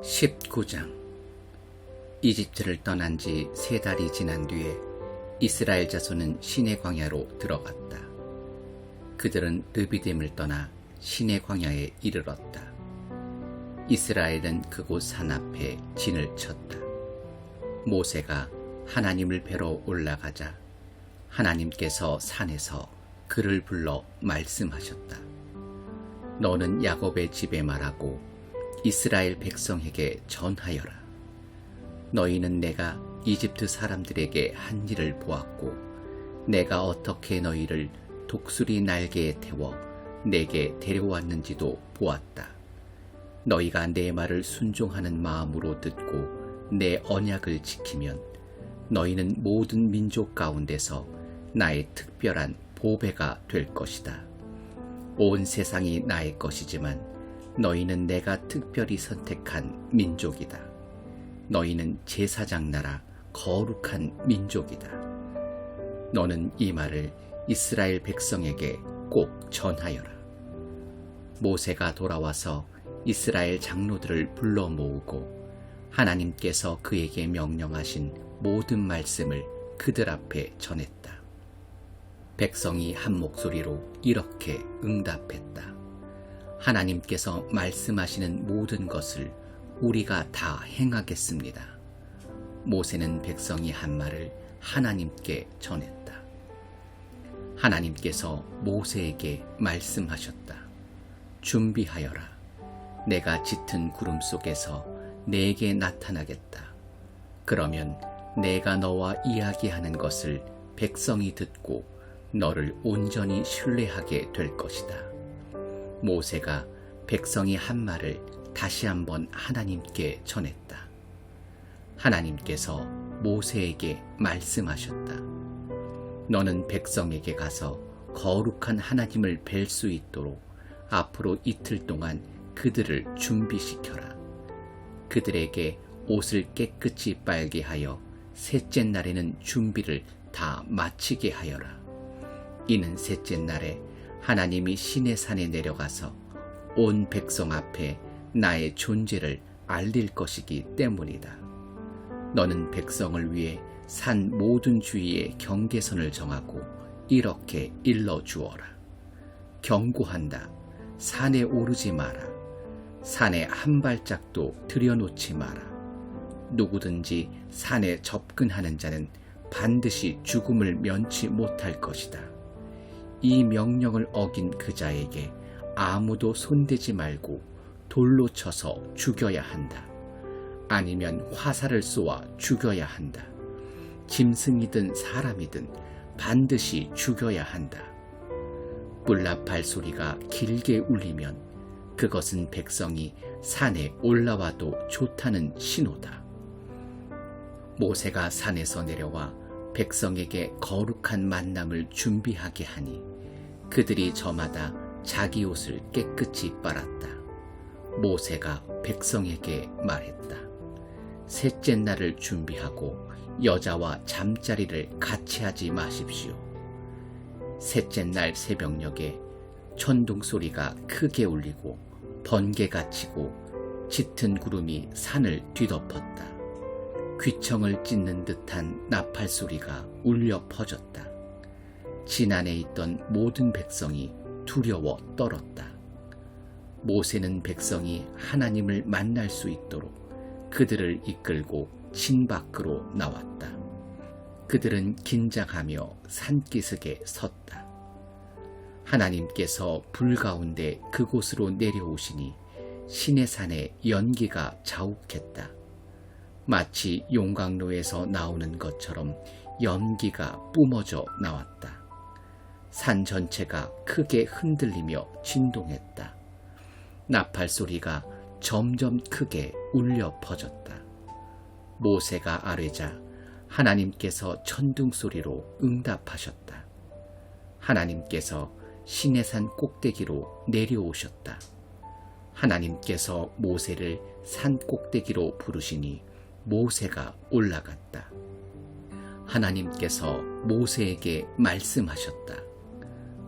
19장. 이집트를 떠난 지 3달이 지난 뒤에 이스라엘 자손은 시내 광야로 들어갔다. 그들은 르비딤을 떠나 시내 광야에 이르렀다. 이스라엘은 그곳 산 앞에 진을 쳤다. 모세가 하나님을 뵈러 올라가자 하나님께서 산에서 그를 불러 말씀하셨다. 너는 야곱의 집에 말하고 이스라엘 백성에게 전하여라. 너희는 내가 이집트 사람들에게 한 일을 보았고 내가 어떻게 너희를 독수리 날개에 태워 내게 데려왔는지도 보았다. 너희가 내 말을 순종하는 마음으로 듣고 내 언약을 지키면 너희는 모든 민족 가운데서 나의 특별한 보배가 될 것이다. 온 세상이 나의 것이지만 너희는 내가 특별히 선택한 민족이다. 너희는 제사장 나라 거룩한 민족이다. 너는 이 말을 이스라엘 백성에게 꼭 전하여라. 모세가 돌아와서 이스라엘 장로들을 불러 모으고 하나님께서 그에게 명령하신 모든 말씀을 그들 앞에 전했다. 백성이 한 목소리로 이렇게 응답했다. 하나님께서 말씀하시는 모든 것을 우리가 다 행하겠습니다. 모세는 백성이 한 말을 하나님께 전했다. 하나님께서 모세에게 말씀하셨다. 준비하여라. 내가 짙은 구름 속에서 내게 나타나겠다. 그러면 내가 너와 이야기하는 것을 백성이 듣고 너를 온전히 신뢰하게 될 것이다. 모세가 백성이 한 말을 다시 한번 하나님께 전했다. 하나님께서 모세에게 말씀하셨다. 너는 백성에게 가서 거룩한 하나님을 뵐 수 있도록 앞으로 이틀 동안 그들을 준비시켜라. 그들에게 옷을 깨끗이 빨게 하여 셋째 날에는 준비를 다 마치게 하여라. 이는 셋째 날에 하나님이 시내산에 내려가서 온 백성 앞에 나의 존재를 알릴 것이기 때문이다. 너는 백성을 위해 산 모든 주위에 경계선을 정하고 이렇게 일러주어라. 경고한다. 산에 오르지 마라. 산에 한 발짝도 들여놓지 마라. 누구든지 산에 접근하는 자는 반드시 죽음을 면치 못할 것이다. 이 명령을 어긴 그 자에게 아무도 손대지 말고 돌로 쳐서 죽여야 한다. 아니면 화살을 쏘아 죽여야 한다. 짐승이든 사람이든 반드시 죽여야 한다. 뿔나팔 소리가 길게 울리면 그것은 백성이 산에 올라와도 좋다는 신호다. 모세가 산에서 내려와 백성에게 거룩한 만남을 준비하게 하니 그들이 저마다 자기 옷을 깨끗이 빨았다. 모세가 백성에게 말했다. 셋째 날을 준비하고 여자와 잠자리를 같이 하지 마십시오. 셋째 날 새벽녘에 천둥 소리가 크게 울리고 번개가 치고 짙은 구름이 산을 뒤덮었다. 귀청을 찢는 듯한 나팔 소리가 울려 퍼졌다. 진 안에 있던 모든 백성이 두려워 떨었다. 모세는 백성이 하나님을 만날 수 있도록 그들을 이끌고 진 밖으로 나왔다. 그들은 긴장하며 산기슭에 섰다. 하나님께서 불 가운데 그곳으로 내려오시니 시내산에 연기가 자욱했다. 마치 용광로에서 나오는 것처럼 연기가 뿜어져 나왔다. 산 전체가 크게 흔들리며 진동했다. 나팔 소리가 점점 크게 울려 퍼졌다. 모세가 아뢰자 하나님께서 천둥 소리로 응답하셨다. 하나님께서 시내산 꼭대기로 내려오셨다. 하나님께서 모세를 산 꼭대기로 부르시니 모세가 올라갔다. 하나님께서 모세에게 말씀하셨다.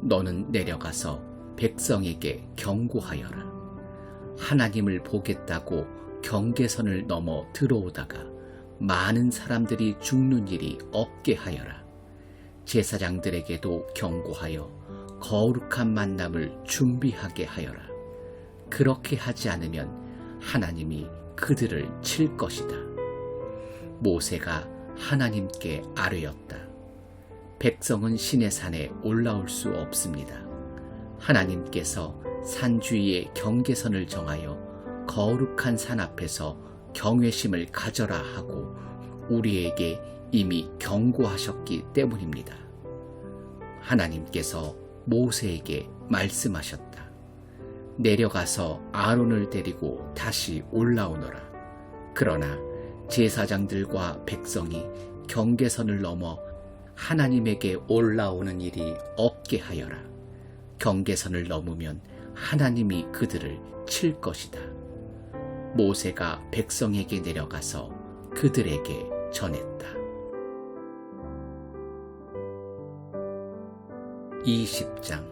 너는 내려가서 백성에게 경고하여라. 하나님을 보겠다고 경계선을 넘어 들어오다가 많은 사람들이 죽는 일이 없게 하여라. 제사장들에게도 경고하여 거룩한 만남을 준비하게 하여라. 그렇게 하지 않으면 하나님이 그들을 칠 것이다. 모세가 하나님께 아뢰었다. 백성은 시내산에 올라올 수 없습니다. 하나님께서 산 주위에 경계선을 정하여 거룩한 산 앞에서 경외심을 가져라 하고 우리에게 이미 경고하셨기 때문입니다. 하나님께서 모세에게 말씀하셨다. 내려가서 아론을 데리고 다시 올라오너라. 그러나 제사장들과 백성이 경계선을 넘어 하나님에게 올라오는 일이 없게 하여라. 경계선을 넘으면 하나님이 그들을 칠 것이다. 모세가 백성에게 내려가서 그들에게 전했다. 20장.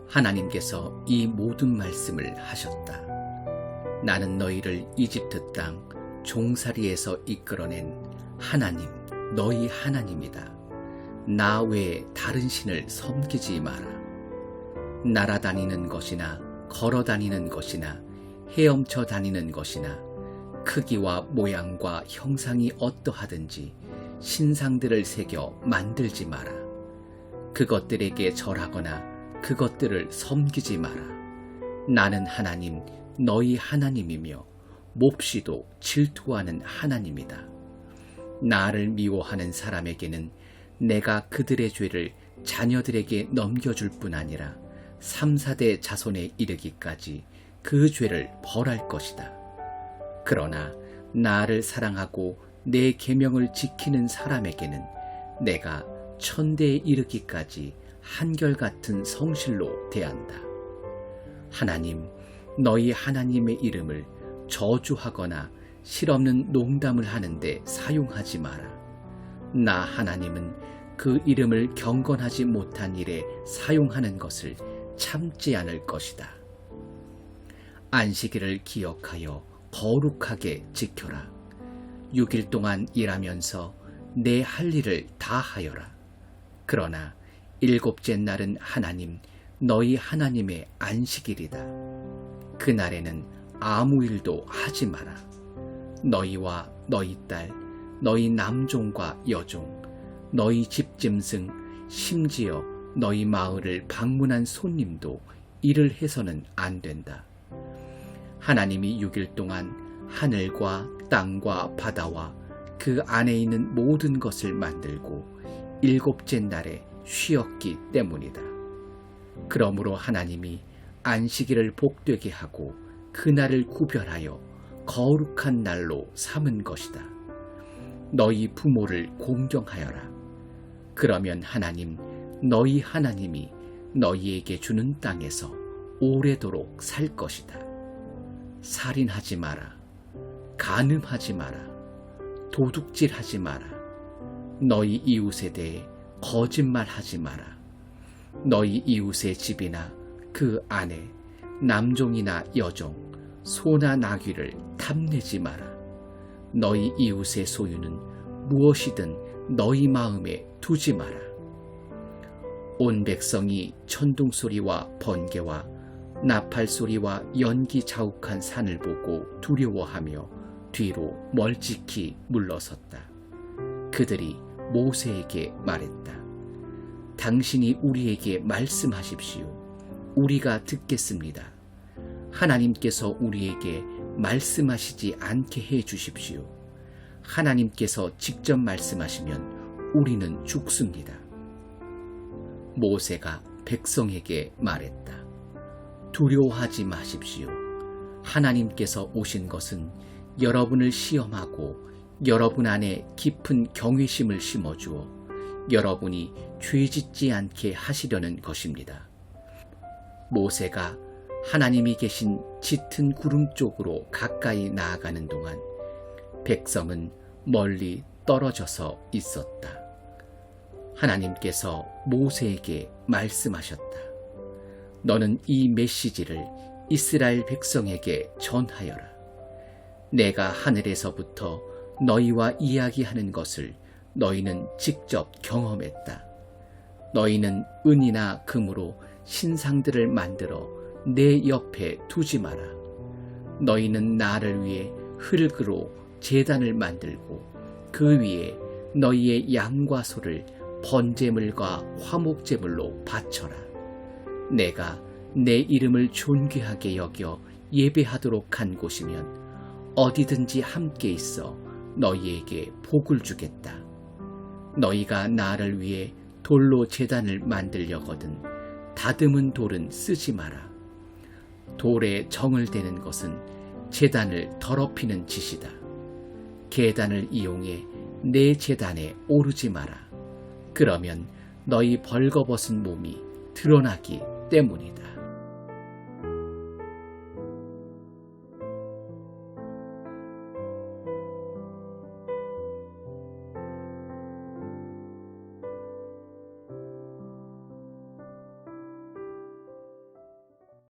하나님께서 이 모든 말씀을 하셨다. 나는 너희를 이집트 땅 종살이에서 이끌어낸 하나님, 너희 하나님이다. 나 외에 다른 신을 섬기지 마라. 날아다니는 것이나 걸어다니는 것이나 헤엄쳐 다니는 것이나 크기와 모양과 형상이 어떠하든지 신상들을 새겨 만들지 마라. 그것들에게 절하거나 그것들을 섬기지 마라. 나는 하나님, 너희 하나님이며 몹시도 질투하는 하나님이다. 나를 미워하는 사람에게는 내가 그들의 죄를 자녀들에게 넘겨줄 뿐 아니라 3, 4대 자손에 이르기까지 그 죄를 벌할 것이다. 그러나 나를 사랑하고 내 계명을 지키는 사람에게는 내가 천대에 이르기까지 한결같은 성실로 대한다. 하나님, 너희 하나님의 이름을 저주하거나 실없는 농담을 하는데 사용하지 마라. 나 하나님은 그 이름을 경건하지 못한 일에 사용하는 것을 참지 않을 것이다. 안식일을 기억하여 거룩하게 지켜라. 6일 동안 일하면서 내 할 일을 다 하여라. 그러나 7째 날은 하나님, 너희 하나님의 안식일이다. 그날에는 아무 일도 하지 마라. 너희와 너희 딸, 너희 남종과 여종, 너희 집짐승, 심지어 너희 마을을 방문한 손님도 일을 해서는 안 된다. 하나님이 6일 동안 하늘과 땅과 바다와 그 안에 있는 모든 것을 만들고 7째 날에 쉬었기 때문이다. 그러므로 하나님이 안식일을 복되게 하고 그날을 구별하여 거룩한 날로 삼은 것이다. 너희 부모를 공경하여라. 그러면 하나님, 너희 하나님이 너희에게 주는 땅에서 오래도록 살 것이다. 살인하지 마라. 간음하지 마라. 도둑질하지 마라. 너희 이웃에 대해 거짓말하지 마라. 너희 이웃의 집이나 그 안에 남종이나 여종, 소나 나귀를 탐내지 마라. 너희 이웃의 소유는 무엇이든 너희 마음에 두지 마라. 온 백성이 천둥소리와 번개와 나팔소리와 연기 자욱한 산을 보고 두려워하며 뒤로 멀찍이 물러섰다. 그들이 모세에게 말했다. 당신이 우리에게 말씀하십시오. 우리가 듣겠습니다. 하나님께서 우리에게 말씀하시지 않게 해 주십시오. 하나님께서 직접 말씀하시면 우리는 죽습니다. 모세가 백성에게 말했다. 두려워하지 마십시오. 하나님께서 오신 것은 여러분을 시험하고 여러분 안에 깊은 경외심을 심어주어 여러분이 죄짓지 않게 하시려는 것입니다. 모세가 하나님이 계신 짙은 구름 쪽으로 가까이 나아가는 동안 백성은 멀리 떨어져서 있었다. 하나님께서 모세에게 말씀하셨다. 너는 이 메시지를 이스라엘 백성에게 전하여라. 내가 하늘에서부터 너희와 이야기하는 것을 너희는 직접 경험했다. 너희는 은이나 금으로 신상들을 만들어 내 옆에 두지 마라. 너희는 나를 위해 흙으로 제단을 만들고 그 위에 너희의 양과 소를 번제물과 화목제물로 바쳐라. 내가 내 이름을 존귀하게 여겨 예배하도록 한 곳이면 어디든지 함께 있어 너희에게 복을 주겠다. 너희가 나를 위해 돌로 제단을 만들려거든 다듬은 돌은 쓰지 마라. 돌에 정을 대는 것은 제단을 더럽히는 짓이다. 계단을 이용해 내 제단에 오르지 마라. 그러면 너희 벌거벗은 몸이 드러나기 때문이다.